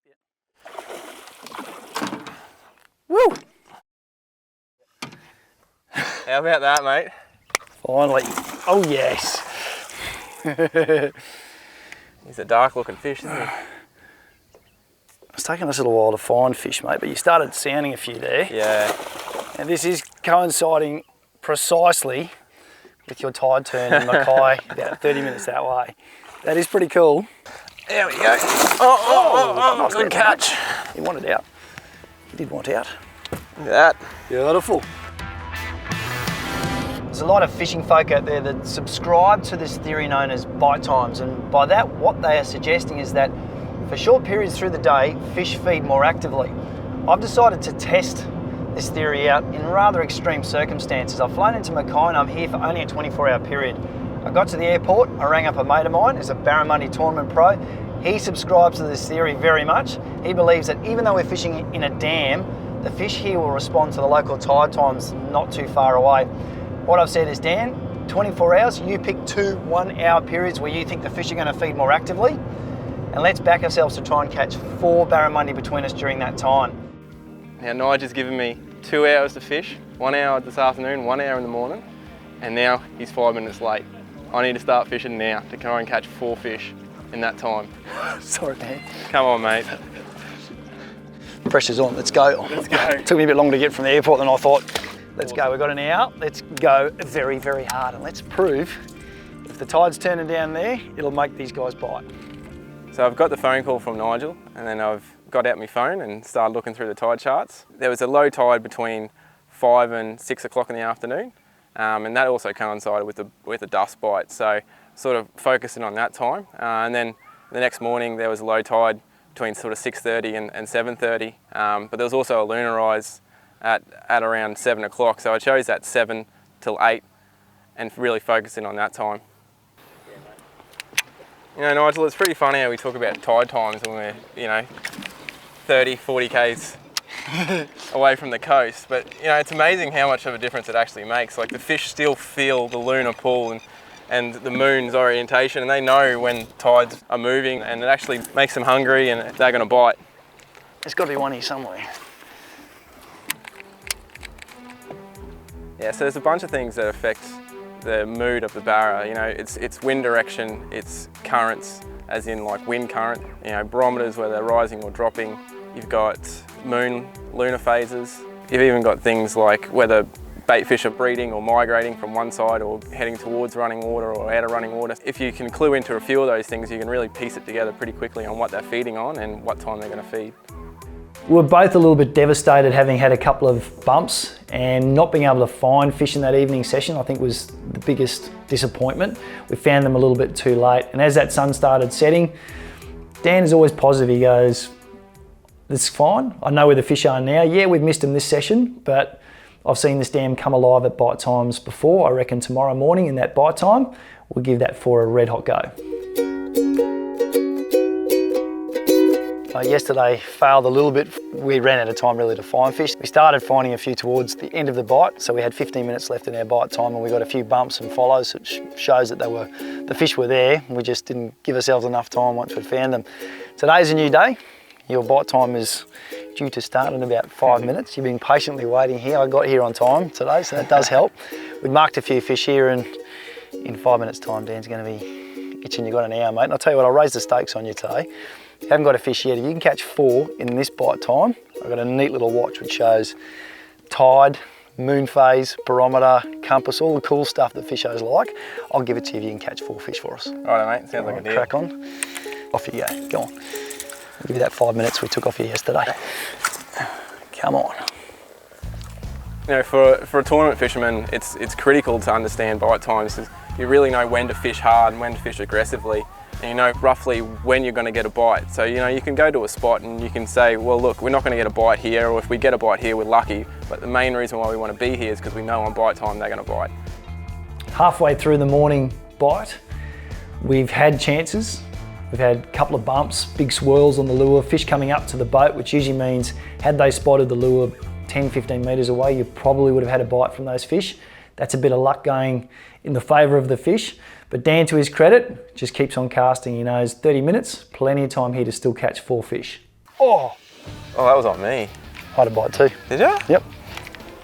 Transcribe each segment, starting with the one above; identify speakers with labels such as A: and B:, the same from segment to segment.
A: yet. Woo!
B: How about that, mate?
A: Finally. Oh, yes.
B: He's a dark looking fish, isn't he?
A: It's taken us a little while to find fish, mate, but you started sounding a few there.
B: Yeah.
A: And this is coinciding precisely with your tide turn in Mackay about 30 minutes that way. That is pretty cool.
B: There we go. Oh, good catch.
A: He wanted out. He did want out.
B: Look at that.
A: Beautiful. There's a lot of fishing folk out there that subscribe to this theory known as bite times, and by that what they are suggesting is that for short periods through the day, fish feed more actively. I've decided to test this theory out in rather extreme circumstances. I've flown into Mackay and I'm here for only a 24-hour period. I got to the airport, I rang up a mate of mine who's a Barramundi tournament pro. He subscribes to this theory very much. He believes that even though we're fishing in a dam, the fish here will respond to the local tide times not too far away. What I've said is, Dan, 24 hours, you pick 2 1-hour periods where you think the fish are going to feed more actively, and let's back ourselves to try and catch 4 barramundi between us during that time.
B: Now Nigel's given me 2 hours to fish, 1 hour this afternoon, 1 hour in the morning, and now he's 5 minutes late. I need to start fishing now to try and catch 4 fish in that time.
A: Sorry, man.
B: Come on, mate.
A: Pressure's on, let's go.
B: Let's go.
A: It took me a bit longer to get from the airport than I thought. Let's go, we've got an hour. Let's go very, very hard, and let's prove if the tide's turning down there, it'll make these guys bite.
B: So I've got the phone call from Nigel, and then I've got out my phone and started looking through the tide charts. There was a low tide between 5 and 6 o'clock in the afternoon, and that also coincided with the dust bite. So sort of focusing on that time, and then the next morning there was a low tide between sort of 6:30 and 7:30, but there was also a lunar rise at around 7 o'clock. So I chose that 7 till 8 and really focusing on that time. You know, Nigel, it's pretty funny how we talk about tide times when we're, 30, 40 k's away from the coast. But, it's amazing how much of a difference it actually makes. Like, the fish still feel the lunar pull and the moon's orientation, and they know when tides are moving, and it actually makes them hungry and they're going to bite.
A: There's got to be one here somewhere.
B: Yeah, so there's a bunch of things that affect the mood of the barra. It's wind direction, it's currents, as in like wind current, barometers where they're rising or dropping. You've got lunar phases. You've even got things like whether bait fish are breeding or migrating from one side or heading towards running water or out of running water. If you can clue into a few of those things, you can really piece it together pretty quickly on what they're feeding on and what time they're going to feed.
A: We were both a little bit devastated having had a couple of bumps, and not being able to find fish in that evening session I think was the biggest disappointment. We found them a little bit too late, and as that sun started setting, Dan is always positive. He goes, "It's fine, I know where the fish are now. Yeah, we've missed them this session, but I've seen this dam come alive at bite times before. I reckon tomorrow morning in that bite time, we'll give that 4 a red hot go." Yesterday failed a little bit. We ran out of time really to find fish. We started finding a few towards the end of the bite, so we had 15 minutes left in our bite time, and we got a few bumps and follows, which shows that the fish were there. We just didn't give ourselves enough time once we'd found them. Today's a new day. Your bite time is due to start in about 5 minutes. You've been patiently waiting here. I got here on time today, so that does help. We marked a few fish here, and in 5 minutes time, Dan's going to be itching. You got an hour, mate. And I'll tell you what, I'll raise the stakes on you today. If you haven't got a fish yet, if you can catch 4 in this bite time, I've got a neat little watch which shows tide, moon phase, barometer, compass, all the cool stuff that fishers like. I'll give it to you if you can catch 4 fish for us.
B: Righto, mate. Sounds like a deal.
A: Crack on. Off you go. Go on. I'll give you that 5 minutes we took off you yesterday. Come on.
B: For a tournament fisherman, it's critical to understand bite times. You really know when to fish hard and when to fish aggressively. And you know roughly when you're going to get a bite. So you can go to a spot and you can say, well look, we're not going to get a bite here, or if we get a bite here, we're lucky. But the main reason why we want to be here is because we know on bite time they're going to bite.
A: Halfway through the morning bite, we've had chances. We've had a couple of bumps, big swirls on the lure, fish coming up to the boat, which usually means had they spotted the lure 10, 15 metres away, you probably would have had a bite from those fish. That's a bit of luck going in the favour of the fish. But Dan, to his credit, just keeps on casting. He knows 30 minutes, plenty of time here to still catch 4 fish. Oh,
B: Oh, that was on me.
A: I had a bite too.
B: Did you?
A: Yep.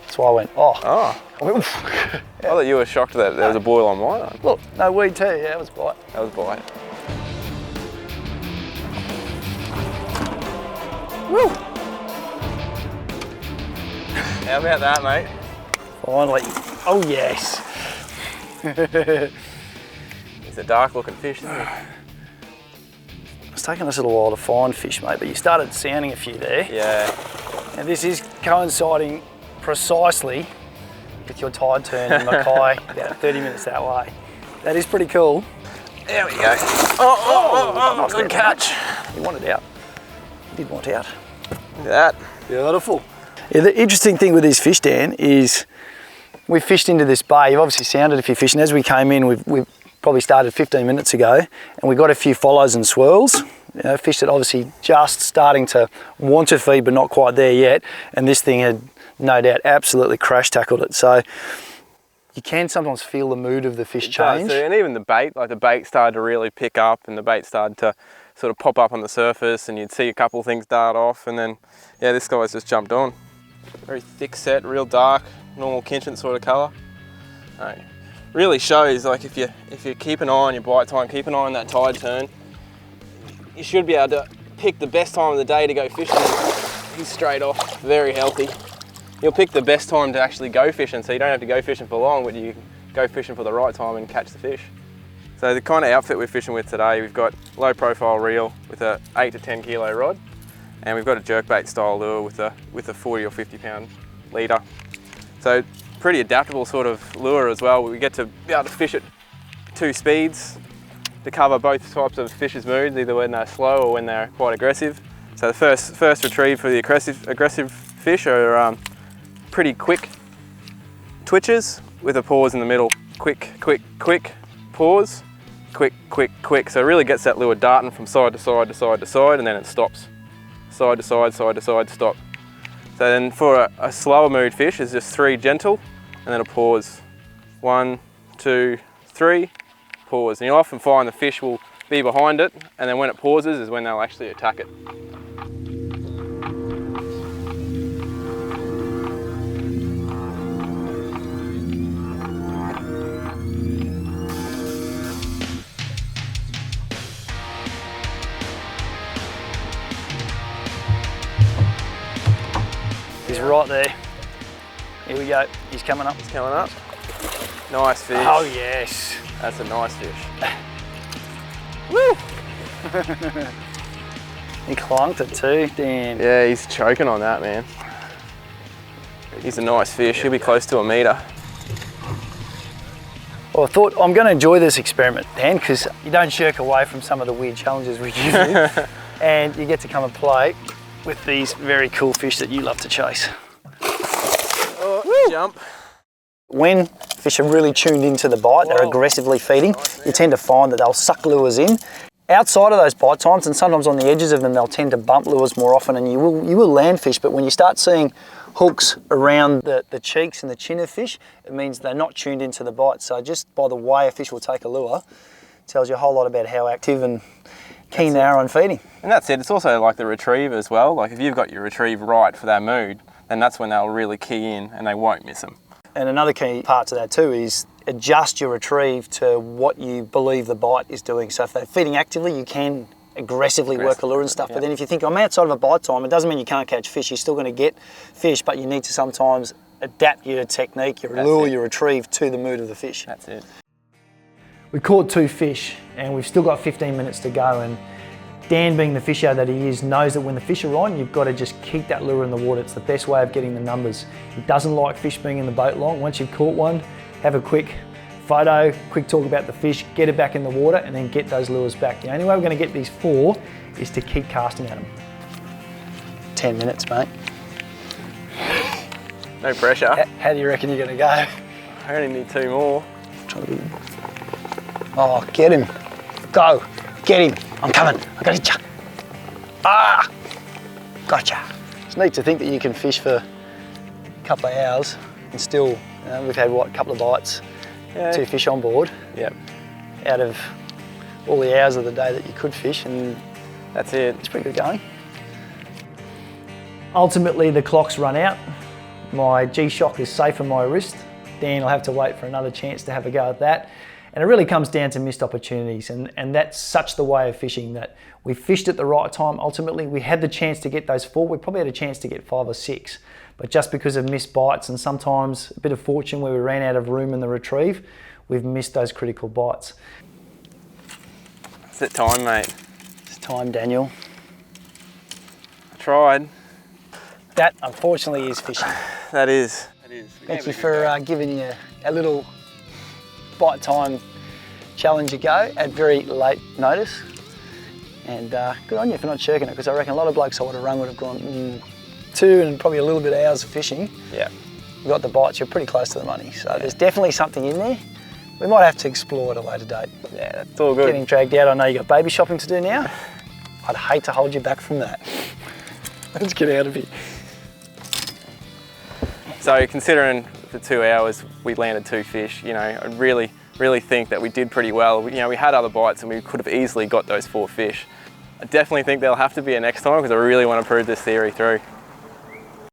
A: That's why I went, oh.
B: Oh.
A: I went, oof.
B: I thought you were shocked that there was a boil on mine.
A: Look, no weed too. Yeah, it was a bite.
B: That was a bite.
A: Woo.
B: How about that, mate?
A: Finally. Oh, yes.
B: It's a dark looking fish, isn't it?
A: It's taken us a little while to find fish, mate, but you started sounding a few there.
B: Yeah.
A: And this is coinciding precisely with your tide turn in Mackay about 30 minutes that way. That is pretty cool.
B: There we go. Oh, good catch.
A: He wanted out. He did want out.
B: Look at that.
A: Beautiful. Yeah, the interesting thing with these fish, Dan, is we fished into this bay. You've obviously sounded a few fish, and as we came in, we've probably started 15 minutes ago, and we got a few follows and swirls. You know, fish that obviously just starting to want to feed, but not quite there yet. And this thing had no doubt absolutely crash tackled it. So you can sometimes feel the mood of the fish change.
B: And even the bait, like the bait started to really pick up, and the bait started to sort of pop up on the surface, and you'd see a couple of things dart off, and then, yeah, this guy's just jumped on. Very thick set, real dark, normal Kinchin sort of colour. Right. Really shows, like if you keep an eye on your bite time, keep an eye on that tide turn, you should be able to pick the best time of the day to go fishing. He's straight off, very healthy. You'll pick the best time to actually go fishing, so you don't have to go fishing for long, but you can go fishing for the right time and catch the fish. So the kind of outfit we're fishing with today, we've got low profile reel with a 8 to 10 kilo rod, and we've got a jerkbait style lure with a 40 or 50 pound leader. So pretty adaptable sort of lure as well. We get to be able to fish at 2 speeds to cover both types of fish's moods, either when they're slow or when they're quite aggressive. So the first retrieve for the aggressive fish are pretty quick twitches with a pause in the middle. Quick, quick, quick, pause, quick, quick, quick. So it really gets that lure darting from side to side to side to side, and then it stops. Side to side, side to side, stop. So then for a slower mood fish, it's just 3 gentle, and then a pause. 1, 2, 3, pause. And you'll often find the fish will be behind it, and then when it pauses is when they'll actually attack it.
A: He's right there. Here we go. He's coming up.
B: He's coming up. Nice fish.
A: Oh yes.
B: That's a nice fish.
A: Woo! He clunked it too, Dan.
B: Yeah, he's choking on that, man. He's a nice fish. He'll be close to 1 metre.
A: Well, I thought I'm going to enjoy this experiment, Dan, because you don't shirk away from some of the weird challenges we give you, and you get to come and play with these very cool fish that you love to chase.
B: Oh, jump.
A: When fish are really tuned into the bite, they're aggressively feeding, you tend to find that they'll suck lures in. Outside of those bite times, and sometimes on the edges of them, they'll tend to bump lures more often, and you will land fish, but when you start seeing hooks around the cheeks and the chin of fish, it means they're not tuned into the bite. So just by the way a fish will take a lure, tells you a whole lot about how active and keen they are on feeding.
B: And that's it. It's also like the retrieve as well. Like if you've got your retrieve right for that mood, then that's when they'll really key in and they won't miss them.
A: And another key part to that too is adjust your retrieve to what you believe the bite is doing. So if they're feeding actively, you can aggressively work a lure and stuff. But then if you think, I'm outside of a bite time, it doesn't mean you can't catch fish. You're still going to get fish, but you need to sometimes adapt your technique, your lure, your retrieve to the mood of the fish.
B: That's it.
A: We caught 2 fish and we've still got 15 minutes to go, and Dan, being the fisher that he is, knows that when the fish are on, you've got to just keep that lure in the water. It's the best way of getting the numbers. He doesn't like fish being in the boat long. Once you've caught one, have a quick photo, quick talk about the fish, get it back in the water, and then get those lures back. The only way we're going to get these 4 is to keep casting at them. 10 minutes, mate.
B: No pressure.
A: How do you reckon you're going to go?
B: I only need 2 more.
A: Oh, get him. Go. Get him. I'm coming. I got you. Ah! Gotcha. It's neat to think that you can fish for a couple of hours and still, we've had what, a couple of bites, 2 fish on board.
B: Yep.
A: Out of all the hours of the day that you could fish, and
B: that's it.
A: It's pretty good going. Ultimately, the clock's run out. My G-Shock is safe on my wrist. Dan will have to wait for another chance to have a go at that. And it really comes down to missed opportunities, and that's such the way of fishing, that we fished at the right time. Ultimately, we had the chance to get those 4. We probably had a chance to get 5 or 6, but just because of missed bites and sometimes a bit of fortune where we ran out of room in the retrieve, we've missed those critical bites.
B: It's that time, mate.
A: It's time, Daniel.
B: I tried.
A: That, unfortunately, is fishing.
B: That is.
A: Thank you for giving you a little bite time challenge a go at very late notice. And good on you for not shirking it, because I reckon a lot of blokes I would have rung would have gone 2 and probably a little bit of hours of fishing.
B: Yeah.
A: You got the bites, you're pretty close to the money. So there's definitely something in there. We might have to explore at a later date.
B: Yeah, that's all good.
A: Getting dragged out, I know you got baby shopping to do now. I'd hate to hold you back from that. Let's get out of here.
B: So considering for 2 hours we landed 2 fish, you know, I really think that we did pretty well. You know, we had other bites and we could have easily got those 4 fish. I definitely think there'll have to be a next time, because I really want to prove this theory through.